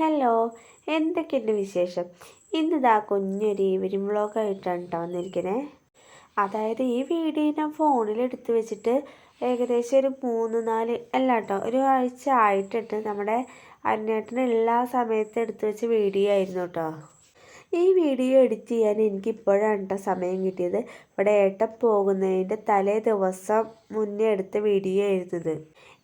Hello, എന്തൊക്കെയുണ്ട് വിശേഷം? ഇന്നിതാ കുഞ്ഞൊരു ഈവനിങ് വ്ളോഗായിട്ടാണ് കേട്ടോ വന്നിരിക്കണേ. അതായത് ഈ വീഡിയോ ഞാൻ ഫോണിൽ എടുത്ത് വെച്ചിട്ട് ഏകദേശം ഒരു 3-4 അല്ല കേട്ടോ, ഒരു ആഴ്ച ആയിട്ടുണ്ട്. നമ്മുടെ അന്വേട്ടന് എല്ലാ സമയത്തും എടുത്ത് വെച്ച വീഡിയോ ആയിരുന്നു കേട്ടോ. ഈ വീഡിയോ എഡിറ്റ് ചെയ്യാൻ എനിക്കിപ്പോഴാണ് കേട്ടോ സമയം കിട്ടിയത്. ഇവിടെ ഏട്ടൻ പോകുന്നതിൻ്റെ തലേ ദിവസം മുന്നേ എടുത്ത വീഡിയോ ആയിരുന്നത്.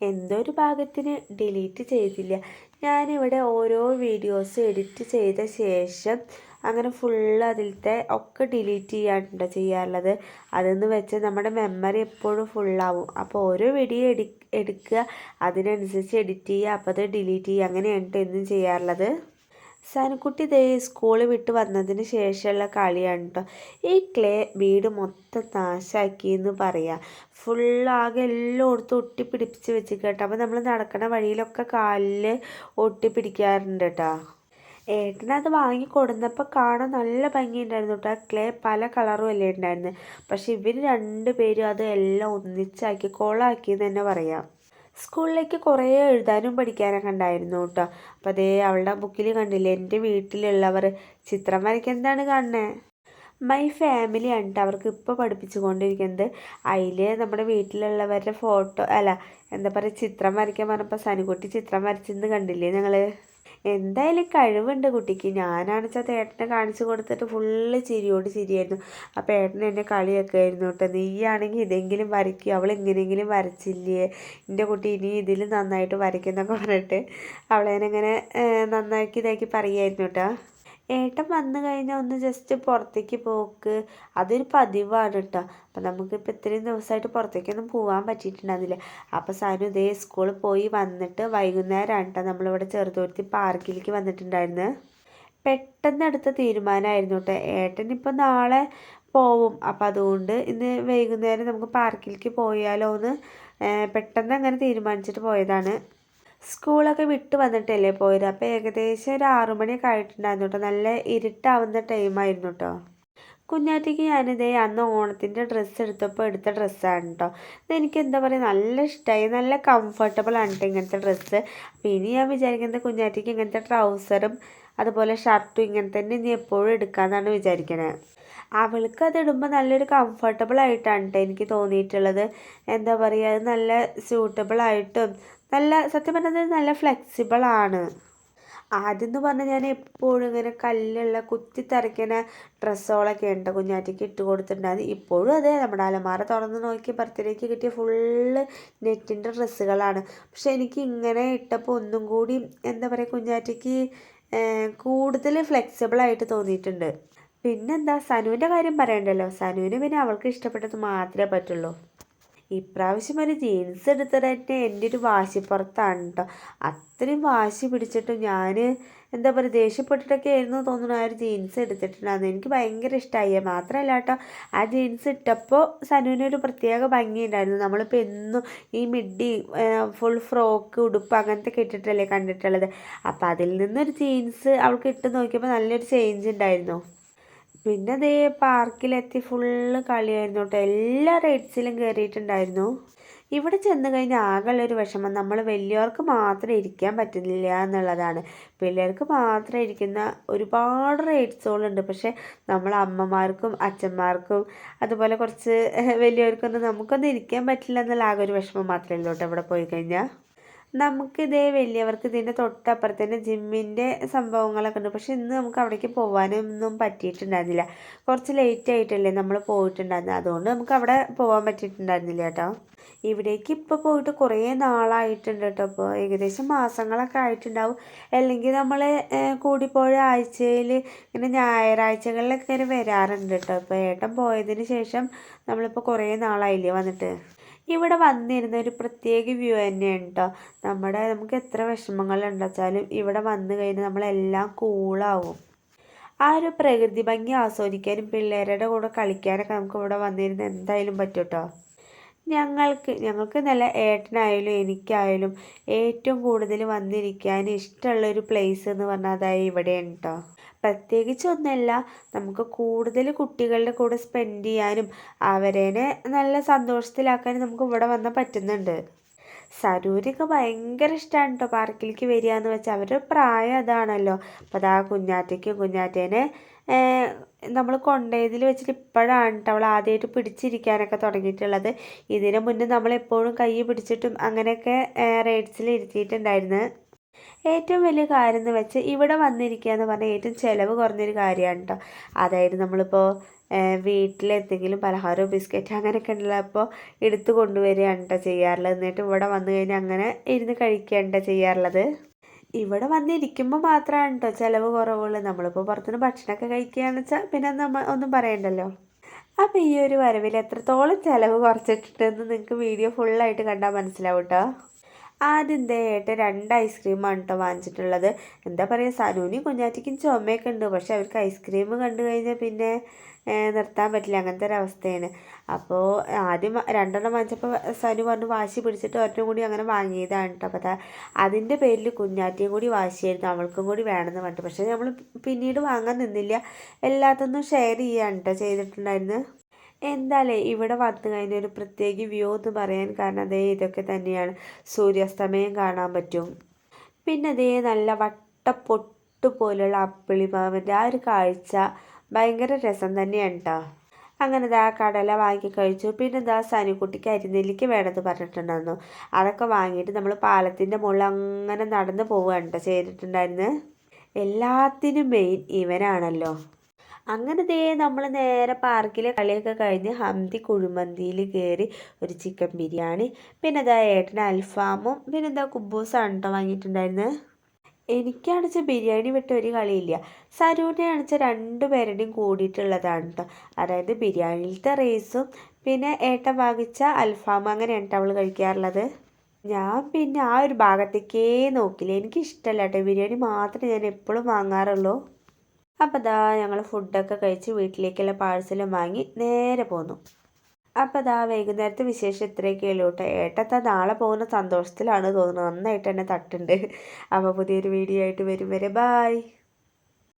എന്തോ ഒരു ഭാഗത്തിന് ഡിലീറ്റ് ചെയ്തില്ല. ഞാനിവിടെ ഓരോ വീഡിയോസ് എഡിറ്റ് ചെയ്ത ശേഷം അങ്ങനെ ഫുള്ള് അതിലത്തെ ഒക്കെ ഡിലീറ്റ് ചെയ്യാറുണ്ടോ ചെയ്യാറുള്ളത്. അതെന്ന് വെച്ചാൽ നമ്മുടെ മെമ്മറി എപ്പോഴും ഫുള്ളാവും. അപ്പോൾ ഓരോ വീഡിയോ എടുക്കുക, അതിനനുസരിച്ച് എഡിറ്റ് ചെയ്യുക, അപ്പോൾ അത് ഡിലീറ്റ് ചെയ്യുക, അങ്ങനെയാണ് എന്നും ചെയ്യാറുള്ളത്. സനുക്കുട്ടി ദേ സ്കൂൾ വിട്ട് വന്നതിന് ശേഷമുള്ള കളിയാണ് കേട്ടോ. ഈ ക്ലേ വീട് മൊത്തം നാശാക്കി എന്ന് പറയാം. ഫുള്ളാകെ എല്ലായിടത്തും ഒട്ടിപ്പിടിപ്പിച്ച് വെച്ച് കേട്ടോ. അപ്പോൾ നമ്മൾ നടക്കുന്ന വഴിയിലൊക്കെ കാലിൽ ഒട്ടിപ്പിടിക്കാറുണ്ട് കേട്ടോ. ഏട്ടനത് വാങ്ങി കൊടുന്നപ്പോൾ കാണാൻ നല്ല ഭംഗിയുണ്ടായിരുന്നു കേട്ടോ. ക്ലേ പല കളറും അല്ലേ ഉണ്ടായിരുന്നു. പക്ഷെ ഇവർ രണ്ടുപേരും അത് എല്ലാം ഒന്നിച്ചാക്കി കോളാക്കിയെന്ന് തന്നെ പറയാം. സ്കൂളിലേക്ക് കുറേ എഴുതാനും പഠിക്കാനൊക്കെ ഉണ്ടായിരുന്നു കേട്ടോ. അപ്പോൾ അതേ അവളുടെ ബുക്കിൽ കണ്ടില്ലേ, എൻ്റെ വീട്ടിലുള്ളവർ ചിത്രം വരയ്ക്കാൻ എന്താണ് കാണുന്നത്, മൈ ഫാമിലി ആണ് കേട്ടോ അവർക്ക് ഇപ്പോൾ പഠിപ്പിച്ചു കൊണ്ടിരിക്കുന്നത്. അതിൽ നമ്മുടെ വീട്ടിലുള്ളവരുടെ ഫോട്ടോ അല്ല എന്താ പറയുക ചിത്രം വരയ്ക്കാൻ പറഞ്ഞപ്പോൾ സനുകുട്ടി ചിത്രം വരച്ചെന്ന് കണ്ടില്ലേ ഞങ്ങൾ. എന്തായാലും കഴിവുണ്ട് കുട്ടിക്ക്. ഞാനാണെച്ചാൽ ഏട്ടനെ കാണിച്ചു കൊടുത്തിട്ട് ഫുള്ള് ചിരിയോട് ചിരിയായിരുന്നു. അപ്പോൾ ഏട്ടൻ എന്നെ കളിയാക്കുമായിരുന്നു കേട്ടോ, നീയാണെങ്കിൽ ഇതെങ്കിലും വരയ്ക്കും, അവൾ എങ്ങനെയെങ്കിലും വരച്ചില്ലേ, എൻ്റെ കുട്ടി ഇനി ഇതിൽ നന്നായിട്ട് വരയ്ക്കുന്നൊക്കെ പറഞ്ഞിട്ട് അവളേനെങ്ങനെ നന്നാക്കി ഇതാക്കി പറയുമായിരുന്നു കേട്ടോ. ഏട്ടൻ വന്നു കഴിഞ്ഞാൽ ഒന്ന് ജസ്റ്റ് പുറത്തേക്ക് പോക്ക് അതൊരു പതിവാണ് കേട്ടോ. അപ്പം നമുക്കിപ്പോൾ ഇത്രയും ദിവസമായിട്ട് പുറത്തേക്കൊന്നും പോകാൻ പറ്റിയിട്ടുണ്ടായിരുന്നില്ല. അപ്പോൾ സനു ഇതേ സ്കൂളിൽ പോയി വന്നിട്ട് വൈകുന്നേരമാണ് കേട്ടോ നമ്മളിവിടെ ചെറുതുരുത്തി പാർക്കിലേക്ക് വന്നിട്ടുണ്ടായിരുന്നു. പെട്ടെന്ന് എടുത്ത തീരുമാനമായിരുന്നു കേട്ടോ. ഏട്ടനിപ്പോൾ നാളെ പോവും. അപ്പോൾ അതുകൊണ്ട് ഇന്ന് വൈകുന്നേരം നമുക്ക് പാർക്കിലേക്ക് പോയാലോ എന്ന് പെട്ടെന്ന് അങ്ങനെ തീരുമാനിച്ചിട്ട് പോയതാണ്. സ്കൂളൊക്കെ വിട്ട് വന്നിട്ടല്ലേ പോയത്. അപ്പോൾ ഏകദേശം ഒരു 6 മണിയൊക്കെ ആയിട്ടുണ്ടായിരുന്നു കേട്ടോ. നല്ല ഇരുട്ടാവുന്ന ടൈമായിരുന്നു കേട്ടോ. കുഞ്ഞാറ്റയ്ക്ക് ഞാനിതേ അന്ന് ഓണത്തിൻ്റെ ഡ്രസ്സ് എടുത്തപ്പോൾ എടുത്ത ഡ്രസ്സാണ് കേട്ടോ. ഇതെനിക്ക് എന്താ പറയുക നല്ല ഇഷ്ടമായി, നല്ല കംഫർട്ടബിൾ ആണ് കേട്ടോ ഇങ്ങനത്തെ ഡ്രസ്സ്. അപ്പോൾ ഇനി ഞാൻ വിചാരിക്കുന്നത് കുഞ്ഞാറ്റയ്ക്ക് ഇങ്ങനത്തെ ട്രൗസറും അതുപോലെ ഷർട്ടും ഇങ്ങനെ തന്നെ ഇനി എപ്പോഴും എടുക്കാമെന്നാണ് വിചാരിക്കണത്. അവൾക്ക് അത് ഇടുമ്പോൾ നല്ലൊരു കംഫർട്ടബിൾ ആയിട്ടാണ് കേട്ടോ എനിക്ക് തോന്നിയിട്ടുള്ളത്. എന്താ പറയുക, അത് നല്ല സ്യൂട്ടബിൾ ആയിട്ടും നല്ല സത്യം പറഞ്ഞാൽ നല്ല ഫ്ലെക്സിബിളാണ്. ആദ്യം എന്ന് പറഞ്ഞാൽ ഞാൻ എപ്പോഴും ഇങ്ങനെ കല്ലുള്ള കുത്തിത്തരയ്ക്കുന്ന ഡ്രസ്സുകളൊക്കെ ഉണ്ട് കുഞ്ഞാറ്റയ്ക്ക് ഇട്ട് കൊടുത്തിട്ടുണ്ടായിരുന്നു. ഇപ്പോഴും അതെ, നമ്മുടെ അലമാര തുറന്ന് നോക്കി ബർത്ത്ഡേക്ക് കിട്ടിയ ഫുള്ള് നെറ്റിൻ്റെ ഡ്രസ്സുകളാണ്. പക്ഷെ എനിക്ക് ഇങ്ങനെ ഇട്ടപ്പോൾ ഒന്നും കൂടി എന്താ പറയുക കുഞ്ഞാറ്റയ്ക്ക് കൂടുതൽ ഫ്ലെക്സിബിളായിട്ട് തോന്നിയിട്ടുണ്ട്. പിന്നെന്താ, സനുവിൻ്റെ കാര്യം പറയണ്ടല്ലോ. സനുവിന് പിന്നെ അവൾക്ക് ഇഷ്ടപ്പെട്ടത് മാത്രമേ പറ്റുള്ളൂ. ഇപ്രാവശ്യം ഒരു ജീൻസ് എടുത്തത് തന്നെ എൻ്റെ ഒരു വാശിപ്പുറത്താണ് കേട്ടോ. അത്രയും വാശി പിടിച്ചിട്ടും ഞാൻ എന്താ പറയുക ദേഷ്യപ്പെട്ടിട്ടൊക്കെ ആയിരുന്നു തോന്നുന്നു ആ ഒരു ജീൻസ് എടുത്തിട്ടുണ്ടായിരുന്നു. എനിക്ക് ഭയങ്കര ഇഷ്ടമായി. മാത്രമല്ല കേട്ടോ, ആ ജീൻസ് ഇട്ടപ്പോൾ സനുവിനൊരു പ്രത്യേക ഭംഗിയുണ്ടായിരുന്നു. നമ്മളിപ്പോൾ എന്നും ഈ മിഡി ഫുൾ ഫ്രോക്ക് ഉടുപ്പ് അങ്ങനത്തെ ഒക്കെ ഇട്ടിട്ടല്ലേ കണ്ടിട്ടുള്ളത്. അപ്പോൾ അതിൽ നിന്നൊരു ജീൻസ് അവൾക്ക് ഇട്ട് നോക്കിയപ്പോൾ നല്ലൊരു ചേഞ്ച് ഉണ്ടായിരുന്നു. പിന്നെ അതേ പാർക്കിലെത്തി ഫുള്ള് കളിയായിരുന്നു കേട്ടോ. എല്ലാ റൈഡ്സിലും കയറിയിട്ടുണ്ടായിരുന്നു. ഇവിടെ ചെന്ന് കഴിഞ്ഞാൽ ആകെയുള്ളൊരു വിഷമം നമ്മൾ വലിയവർക്ക് മാത്രം ഇരിക്കാൻ പറ്റുന്നില്ല എന്നുള്ളതാണ്. പിള്ളേർക്ക് മാത്രം ഇരിക്കുന്ന ഒരുപാട് റൈഡ്സുകളുണ്ട്. പക്ഷേ നമ്മൾ അമ്മമാർക്കും അച്ഛന്മാർക്കും അതുപോലെ കുറച്ച് വലിയവർക്കൊന്നും നമുക്കൊന്നും ഇരിക്കാൻ പറ്റില്ല എന്നുള്ള ആകെ ഒരു വിഷമം മാത്രമേ ഉള്ളൂ കേട്ടോ ഇവിടെ പോയി കഴിഞ്ഞാൽ. നമുക്കിതേ വലിയവർക്ക് ഇതിൻ്റെ തൊട്ടപ്പുറത്ത് തന്നെ ജിമ്മിൻ്റെ സംഭവങ്ങളൊക്കെ ഉണ്ട്. പക്ഷെ ഇന്ന് നമുക്ക് അവിടേക്ക് പോകാനൊന്നും പറ്റിയിട്ടുണ്ടായിരുന്നില്ല. കുറച്ച് ലേറ്റ് ആയിട്ടല്ലേ നമ്മൾ പോയിട്ടുണ്ടായിരുന്നത്. അതുകൊണ്ട് നമുക്ക് അവിടെ പോകാൻ പറ്റിയിട്ടുണ്ടായിരുന്നില്ല കേട്ടോ. ഇവിടേക്ക് ഇപ്പോൾ പോയിട്ട് കുറേ നാളായിട്ടുണ്ട് കേട്ടോ. അപ്പോൾ ഏകദേശം മാസങ്ങളൊക്കെ ആയിട്ടുണ്ടാവും. അല്ലെങ്കിൽ നമ്മൾ കൂടിപ്പോയ ആഴ്ചയിൽ ഇങ്ങനെ ഞായറാഴ്ചകളിലൊക്കെ ഇങ്ങനെ വരാറുണ്ട് കേട്ടോ. അപ്പോൾ ഏട്ടൻ പോയതിന് ശേഷം നമ്മളിപ്പോൾ കുറേ നാളായില്ലേ വന്നിട്ട്. ഇവിടെ വന്നിരുന്ന ഒരു പ്രത്യേക വ്യൂ തന്നെയാണ് കേട്ടോ. നമുക്ക് എത്ര വിഷമങ്ങളുണ്ടെച്ചാലും ഇവിടെ വന്നു കഴിഞ്ഞാൽ നമ്മളെല്ലാം കൂളാവും. ആ ഒരു പ്രകൃതി ഭംഗി ആസ്വദിക്കാനും പിള്ളേരുടെ കൂടെ കളിക്കാനൊക്കെ നമുക്ക് ഇവിടെ വന്നിരുന്ന് എന്തായാലും പറ്റും കേട്ടോ. ഞങ്ങൾക്ക് നല്ല ഏട്ടനായാലും എനിക്കായാലും ഏറ്റവും കൂടുതൽ വന്നിരിക്കാൻ ഇഷ്ടമുള്ളൊരു പ്ലേസ് എന്ന് പറഞ്ഞാൽ അതായത് ഇവിടെയാണ് കേട്ടോ. പ്രത്യേകിച്ചൊന്നുമല്ല, നമുക്ക് കൂടുതൽ കുട്ടികളുടെ കൂടെ സ്പെൻഡ് ചെയ്യാനും അവരെ നല്ല സന്തോഷത്തിലാക്കാനും നമുക്ക് ഇവിടെ വന്നാൽ പറ്റുന്നുണ്ട്. സരൂരൊക്കെ ഭയങ്കര ഇഷ്ടമാണ് കേട്ടോ പാർക്കിലേക്ക് വരിക എന്ന് വെച്ചാൽ അവരുടെ പ്രായം അതാണല്ലോ. അപ്പോൾ അതാ കുഞ്ഞാറ്റേനെ നമ്മൾ കൊണ്ടുപോയതിൽ വെച്ചിട്ട് ഇപ്പോഴാണ് കേട്ടോ അവൾ ആദ്യമായിട്ട് പിടിച്ചിരിക്കാനൊക്കെ തുടങ്ങിയിട്ടുള്ളത്. ഇതിനു മുന്നേ നമ്മളെപ്പോഴും കൈ പിടിച്ചിട്ടും അങ്ങനെയൊക്കെ റൈഡ്സിൽ ഇരുത്തിയിട്ടുണ്ടായിരുന്നു. ഏറ്റവും വലിയ കാര്യം എന്ന് വെച്ചാൽ ഇവിടെ വന്നിരിക്കുക എന്ന് പറഞ്ഞാൽ ഏറ്റവും ചിലവ് കുറഞ്ഞൊരു കാര്യമാണ് കേട്ടോ. അതായത് നമ്മളിപ്പോൾ വീട്ടിലെന്തെങ്കിലും പലഹാരമോ ബിസ്ക്കറ്റ് അങ്ങനെയൊക്കെ ഉണ്ടല്ലോ, അപ്പോൾ എടുത്തു കൊണ്ടുവരികയാണ് കേട്ടോ ചെയ്യാറുള്ളത്. എന്നിട്ട് ഇവിടെ വന്നു കഴിഞ്ഞാൽ അങ്ങനെ ഇരുന്ന് കഴിക്കുകയാണ് കേട്ടോ ചെയ്യാറുള്ളത്. ഇവിടെ വന്നിരിക്കുമ്പോൾ മാത്രമാണ് കേട്ടോ ചിലവ് കുറവുള്ളൂ. നമ്മളിപ്പോൾ പുറത്തുനിന്ന് ഭക്ഷണമൊക്കെ കഴിക്കുകയാണെന്ന് വെച്ചാൽ പിന്നെ നമ്മൾ ഒന്നും പറയണ്ടല്ലോ. അപ്പോൾ ഈ ഒരു വരവിൽ എത്രത്തോളം ചിലവ് കുറച്ചിട്ടുണ്ടെന്ന് നിങ്ങൾക്ക് വീഡിയോ ഫുള്ളായിട്ട് കണ്ടാൽ മനസ്സിലാവും കേട്ടോ. ആദ്യം ഏട്ടൻ 2 ഐസ്ക്രീമാണ് കേട്ടോ വാങ്ങിച്ചിട്ടുള്ളത്. എന്താ പറയുക, സനൂനും കുഞ്ഞാറ്റിക്കും ചുമയൊക്കെ ഉണ്ട്. പക്ഷെ അവർക്ക് ഐസ്ക്രീം കണ്ടു കഴിഞ്ഞാൽ പിന്നെ നിർത്താൻ പറ്റില്ല, അങ്ങനത്തെ ഒരവസ്ഥയാണ്. അപ്പോൾ ആദ്യം 2 വാങ്ങിച്ചപ്പോൾ സനു പറഞ്ഞു വാശി പിടിച്ചിട്ട് ഒരെണ്ണം കൂടി അങ്ങനെ വാങ്ങിയതാണ് കേട്ടോ. അപ്പോൾ അതിൻ്റെ പേരിൽ കുഞ്ഞാറ്റിയും കൂടി വാശിയായിരുന്നു, അവൾക്കും കൂടി വേണമെന്ന് പറഞ്ഞിട്ട്. പക്ഷേ നമ്മൾ പിന്നീട് വാങ്ങാൻ നിന്നില്ല, എല്ലാത്തൊന്നും ഷെയർ ചെയ്യുകയാണ് കേട്ടോ ചെയ്തിട്ടുണ്ടായിരുന്നു. എന്തായാലും ഇവിടെ വന്നു കഴിഞ്ഞാൽ ഒരു പ്രത്യേക വ്യൂ എന്ന് പറയാൻ കാരണം അതേ ഇതൊക്കെ തന്നെയാണ്. സൂര്യാസ്തമയം കാണാൻ പറ്റും. പിന്നെ അതേ നല്ല വട്ടപ്പൊട്ട് പോലുള്ള അപ്പിളിമാവിൻ്റെ ആ ഒരു കാഴ്ച ഭയങ്കര രസം തന്നെയാണ് കേട്ടോ. അങ്ങനെ ദാ കടല വാങ്ങി കഴിച്ചു. പിന്നെ ദാ സനുക്കുട്ടിക്ക് അരിനെല്ലിക്ക് വേണമെന്ന് പറഞ്ഞിട്ടുണ്ടായിരുന്നു. അതൊക്കെ വാങ്ങിയിട്ട് നമ്മൾ പാലത്തിൻ്റെ മുകളിൽ അങ്ങനെ നടന്ന് പോവുകയാണ് കേട്ടോ ചെയ്തിട്ടുണ്ടായിരുന്നു. എല്ലാത്തിനും മെയിൻ ഇവനാണല്ലോ. അങ്ങനെ നമ്മൾ നേരെ പാർക്കിലെ കളിയൊക്കെ കഴിഞ്ഞ് ഹംദി കുഴിമന്തിയിൽ കയറി ഒരു ചിക്കൻ ബിരിയാണി, പിന്നെ ഏട്ടന് അൽഫാമും പിന്നെ കുബൂസാണ് കേട്ടോ വാങ്ങിയിട്ടുണ്ടായിരുന്നത്. എനിക്കാണെച്ചാൽ ബിരിയാണി വിട്ട ഒരു കളിയില്ല. സരൂനെ ആണെച്ചാൽ 2 പേരുടെയും കൂടിയിട്ടുള്ളതാണ് കേട്ടോ. അതായത് ബിരിയാണിയിലത്തെ റൈസും പിന്നെ ഏട്ടൻ വാങ്ങിച്ച അൽഫാമും അങ്ങനെയാണ് കേട്ടോ അവൾ കഴിക്കാറുള്ളത്. ഞാൻ പിന്നെ ആ ഒരു ഭാഗത്തേക്കേ നോക്കില്ല, എനിക്കിഷ്ടമല്ല കേട്ടോ ബിരിയാണി മാത്രമേ ഞാൻ എപ്പോഴും വാങ്ങാറുള്ളൂ. അപ്പോൾ ഞങ്ങൾ ഫുഡൊക്കെ കഴിച്ച് വീട്ടിലേക്കുള്ള പാഴ്സലും വാങ്ങി നേരെ പോന്നു. അപ്പോൾ വൈകുന്നേരത്തെ വിശേഷം ഇത്രയൊക്കെ ഉള്ളൂ കേട്ടോ. ഏട്ടത്താ നാളെ പോകുന്ന സന്തോഷത്തിലാണ് തോന്നുന്നത്, നന്നായിട്ട് തന്നെ തട്ടുണ്ട്. അപ്പോൾ പുതിയൊരു വീഡിയോ ആയിട്ട് വരും വരെ ബായ്.